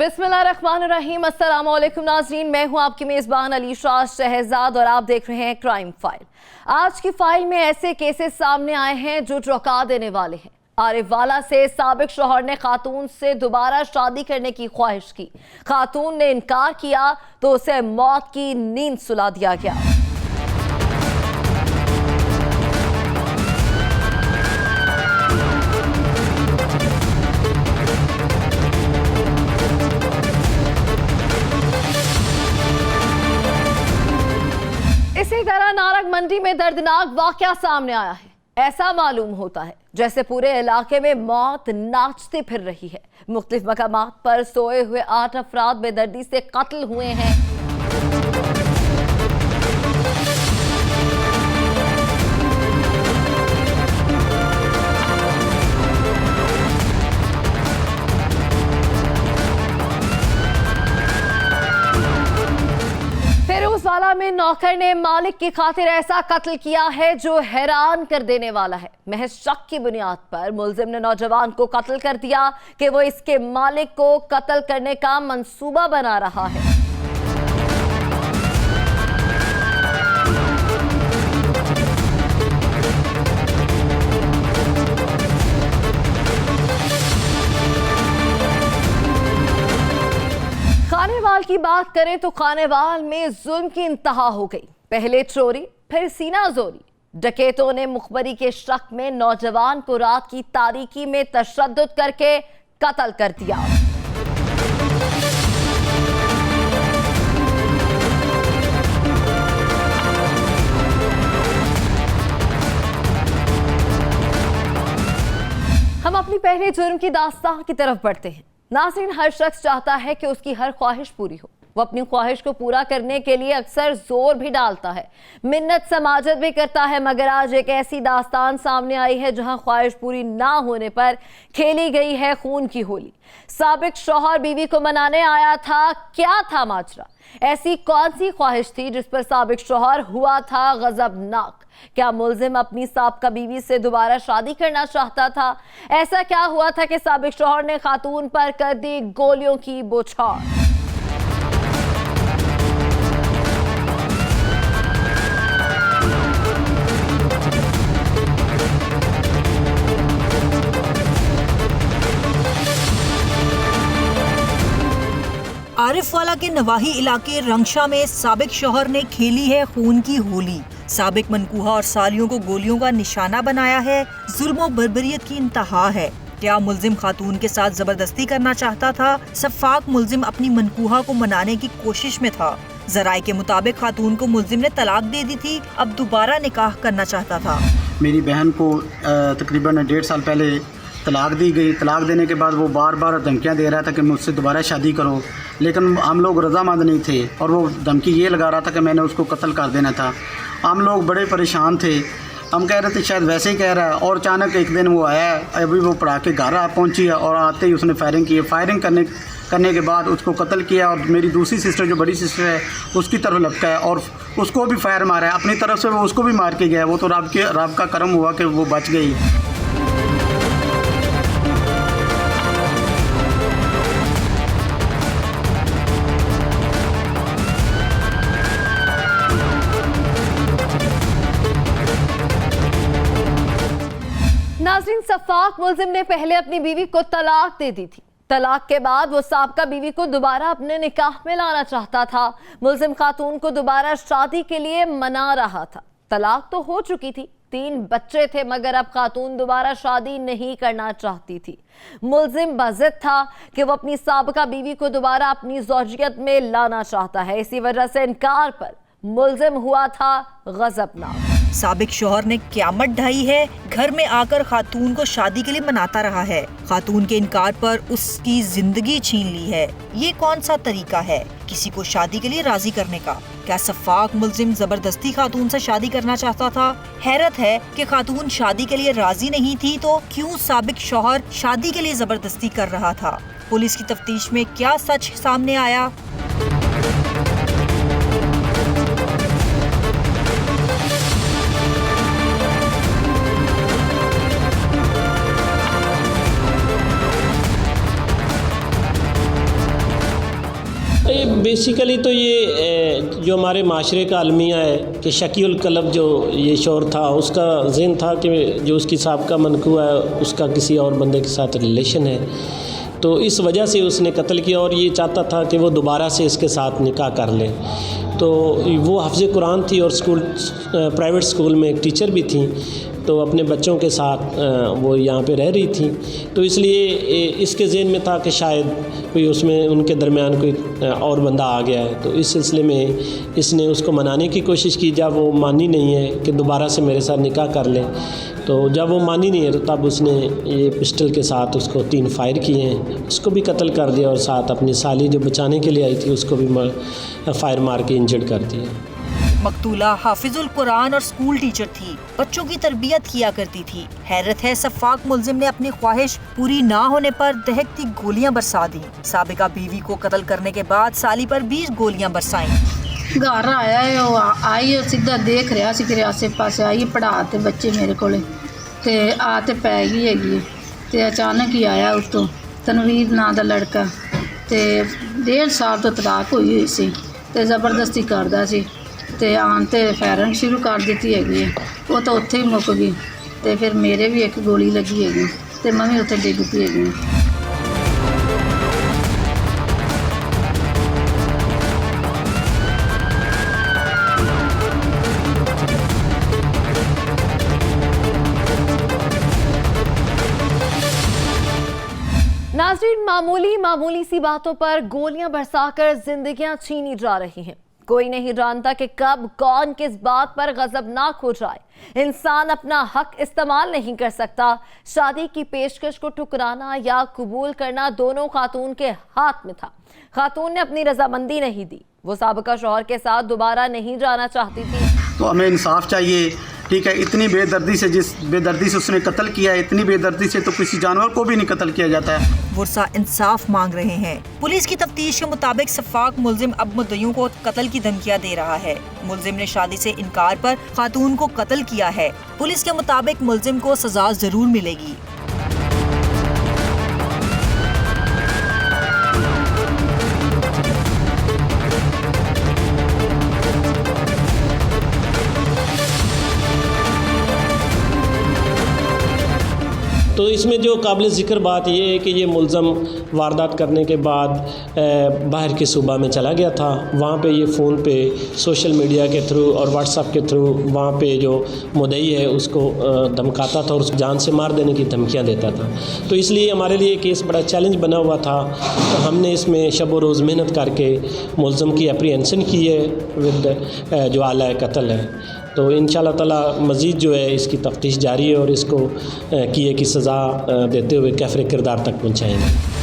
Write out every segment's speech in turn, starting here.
बिस्मिल्लाहिर्रहमानिर्रहीम, अस्सलाम वालेकुम नाज़रीन। मैं हूं आपकी मेज़बान अलीशा शहजाद और आप देख रहे हैं क्राइम फाइल। आज की फाइल में ऐसे केसेस सामने आए हैं जो चौंका देने वाले हैं। आरिफवाला से साबिक शौहर ने खातून से दोबारा शादी करने की ख्वाहिश की। खातून ने इनकार किया तो उसे मौत की नींद सुला दिया गया। इसी तरह नारग मंडी में दर्दनाक वाकया सामने आया है। ऐसा मालूम होता है जैसे पूरे इलाके में मौत नाचते फिर रही है। मुख्तलिफ मकामात पर सोए हुए 8 अफराद बेदर्दी से कत्ल हुए हैं। फिरोजवाला में नौकर ने मालिक की खातिर ऐसा कत्ल किया है जो हैरान कर देने वाला है। महज शक की बुनियाद पर मुलजिम ने नौजवान को कत्ल कर दिया कि वो इसके मालिक को कत्ल करने का मंसूबा बना रहा है। खानेवाल की बात करें तो खानेवाल में जुल्म की इंतहा हो गई। पहले चोरी फिर सीना जोरी। डकैतों ने मुखबरी के शक में नौजवान को रात की तारीकी में तशद्दुद करके कत्ल कर दिया। हम अपनी पहले जुर्म की दास्तां की तरफ बढ़ते हैं। नाज़रीन, हर शख्स चाहता है कि उसकी हर ख्वाहिश पूरी हो। वो अपनी ख्वाहिश को पूरा करने के लिए अक्सर जोर भी डालता है, मिन्नत समाजत भी करता है। मगर आज एक ऐसी दास्तान सामने आई है जहां ख्वाहिश पूरी ना होने पर खेली गई है खून की होली। साबिक शौहर बीवी को मनाने आया था। क्या था माजरा? ऐसी कौन सी ख्वाहिश थी जिस पर साबिक शौहर हुआ था गजबनाक? क्या मुलजिम अपनी साबका बीवी से दोबारा शादी करना चाहता था? ऐसा क्या हुआ था कि साबिक शौहर ने खातून पर कर दी गोलियों की बौछार? आरिफवाला के नवाही इलाके रंगशा में साबिक शौहर ने खेली है खून की होली। साबिक मनकूहा और सालियों को गोलियों का निशाना बनाया है। जुल्म और बर्बरियत की इंतहा है। क्या मुलजिम खातून के साथ जबरदस्ती करना चाहता था? सफाक मुलजिम अपनी मनकूहा को मनाने की कोशिश में था। जराए के मुताबिक खातून को मुलजिम ने तलाक दे दी थी, अब दोबारा निकाह करना चाहता था। मेरी बहन को तकरीबन 1.5 साल पहले तलाक दी गई। तलाक देने के बाद वो बार बार धमकियां दे रहा था कि मुझसे दोबारा शादी करो, लेकिन हम लोग रजामंद नहीं थे और वो धमकी ये लगा रहा था कि मैंने उसको कत्ल कर देना था। हम लोग बड़े परेशान थे। हम कह रहे थे शायद वैसे ही कह रहा है, और अचानक एक दिन वो आया, अभी वो पढ़ा के घर पहुंची है और आते ही उसने फायरिंग की। फायरिंग करने के बाद उसको कत्ल किया और मेरी दूसरी सिस्टर जो बड़ी सिस्टर है उसकी तरफ लपका है और उसको भी फायर मारा है। अपनी तरफ से वो उसको भी मार के गया। वो तो रब का करम हुआ कि वो बच गई। नाज़रीन, सफाक मुलजिम ने पहले अपनी बीवी को तलाक दे दी थी। तलाक के बाद वो साबका बीवी को दोबारा अपने निकाह में लाना चाहता था। मुलजिम खातून को दोबारा शादी के लिए मना रहा था। तलाक तो हो चुकी थी, 3 बच्चे थे, मगर अब खातून दोबारा शादी नहीं करना चाहती थी। मुलजिम बाज़िद था कि वो अपनी साबका बीवी को दोबारा अपनी ज़ौजियत में लाना चाहता है। इसी वजह से इनकार पर मुलजिम हुआ था गजबनाक। साबिक शौहर ने क़यामत ढाई है। घर में आकर खातून को शादी के लिए मनाता रहा है। खातून के इनकार पर उसकी जिंदगी छीन ली है। ये कौन सा तरीका है किसी को शादी के लिए राजी करने का? क्या सफाक मुलजिम जबरदस्ती खातून से शादी करना चाहता था? हैरत है कि खातून शादी के लिए राजी नहीं थी तो क्यों साबिक शौहर शादी के लिए जबरदस्ती कर रहा था? पुलिस की तफ्तीश में क्या सच सामने आया? ये बेसिकली तो ये जो हमारे माशरे का अलमिया है कि शकील कलब जो ये शोर था, उसका ज़हन था कि जो उसकी साबका मनकूआ है उसका किसी और बंदे के साथ रिलेशन है, तो इस वजह से उसने कत्ल किया और ये चाहता था कि वो दोबारा से इसके साथ निकाह कर ले। तो वो हाफ़िज़ कुरान थी और प्राइवेट स्कूल में एक टीचर भी थी, तो अपने बच्चों के साथ वो यहाँ पे रह रही थी, तो इसलिए इसके ज़हन में था कि शायद कोई उसमें उनके दरमियान कोई और बंदा आ गया है। तो इस सिलसिले में इसने उसको मनाने की कोशिश की। जब वो मानी नहीं है कि दोबारा से मेरे साथ निकाह कर ले, तो जब वो मानी नहीं है तो तब उसने ये पिस्टल के साथ उसको 3 फायर किए हैं, उसको भी कत्ल कर दिया और साथ अपनी साली जो बचाने के लिए आई थी उसको भी फायर मार के इंजर्ड कर दिया। मकतूला हाफिजुल कुरान और स्कूल टीचर थी, बच्चों की तरबियत किया करती थी। हैरत है, सफ़ाक मुलजिम ने अपनी ख्वाहिश पूरी ना होने पर दहकती गोलियां बरसा दी। साबिका बीवी को कत्ल करने के बाद साली पर 20 गोलियां बरसाई। घर आया है, वो आई सीधा देख रहा सी कि आसे पासे आई पढ़ा ते बच्चे मेरे कोले ते आ ते पै गई हैगी ते अचानक ही आया उत्तों तनवीर नाम दा लड़का ते 1.5 साल तो तलाक हुई सी ते ज़बरदस्ती करदा सी ते आन ते फायरिंग शुरू कर दी हैगी। वो तो उत्थे ही मुक गई ते फिर मेरे भी एक गोली लगी हैगी ते मैं भी उत्थे डिग पई हैगी। नाज़रीन, मामूली सी बातों पर गोलियां बरसाकर जिंदगियां छीनी जा रही हैं। कोई नहीं जानता कि कब कौन किस बात पर गजबनाक हो जाए। इंसान अपना हक इस्तेमाल नहीं कर सकता। शादी की पेशकश को ठुकराना या कबूल करना दोनों खातून के हाथ में था। खातून ने अपनी रजामंदी नहीं दी, वो साबिका शौहर के साथ दोबारा नहीं जाना चाहती थी। तो हमें इंसाफ चाहिए, ठीक है। इतनी बेदर्दी से, जिस बेदर्दी से उसने कत्ल किया, इतनी बेदर्दी से तो किसी जानवर को भी नहीं कत्ल किया जाता है। वर्षा इंसाफ मांग रहे हैं। पुलिस की तफ्तीश के मुताबिक सफ़ाक मुलजिम अब मुद्दइयों को कत्ल की धमकियां दे रहा है। मुलजिम ने शादी से इनकार पर खातून को कत्ल किया है। पुलिस के मुताबिक मुलजिम को सजा जरूर मिलेगी। तो इसमें जो काबिल ज़िक्र बात ये है कि ये मुलज़म वारदात करने के बाद बाहर के सूबा में चला गया था। वहाँ पे ये फ़ोन पे सोशल मीडिया के थ्रू और व्हाट्सएप के थ्रू वहाँ पे जो मुद्दई है उसको धमकाता था और उसको जान से मार देने की धमकियाँ देता था। तो इसलिए हमारे लिए केस बड़ा चैलेंज बना हुआ था। तो हमने इसमें शब व रोज़ मेहनत करके मुलज़म की अप्रीहेंशन की है विद जो आला कत्ल है। तो इंशाअल्लाह ताला मज़ीद जो है इसकी तफ्तीश जारी है और इसको किए की सज़ा देते हुए कैफ़रे किरदार तक पहुँचाएंगे।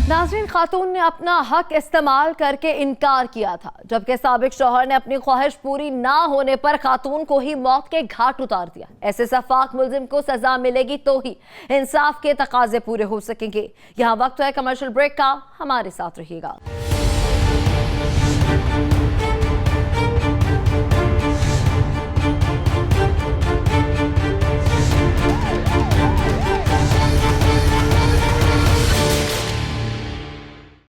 नाज़रीन, खातून ने अपना हक इस्तेमाल करके इनकार किया था, जबकि साबिक शौहर ने अपनी ख्वाहिश पूरी ना होने पर खातून को ही मौत के घाट उतार दिया। ऐसे सफाक मुलजिम को सजा मिलेगी तो ही इंसाफ के तकाजे पूरे हो सकेंगे। यहाँ वक्त है कमर्शियल ब्रेक का, हमारे साथ रहिएगा।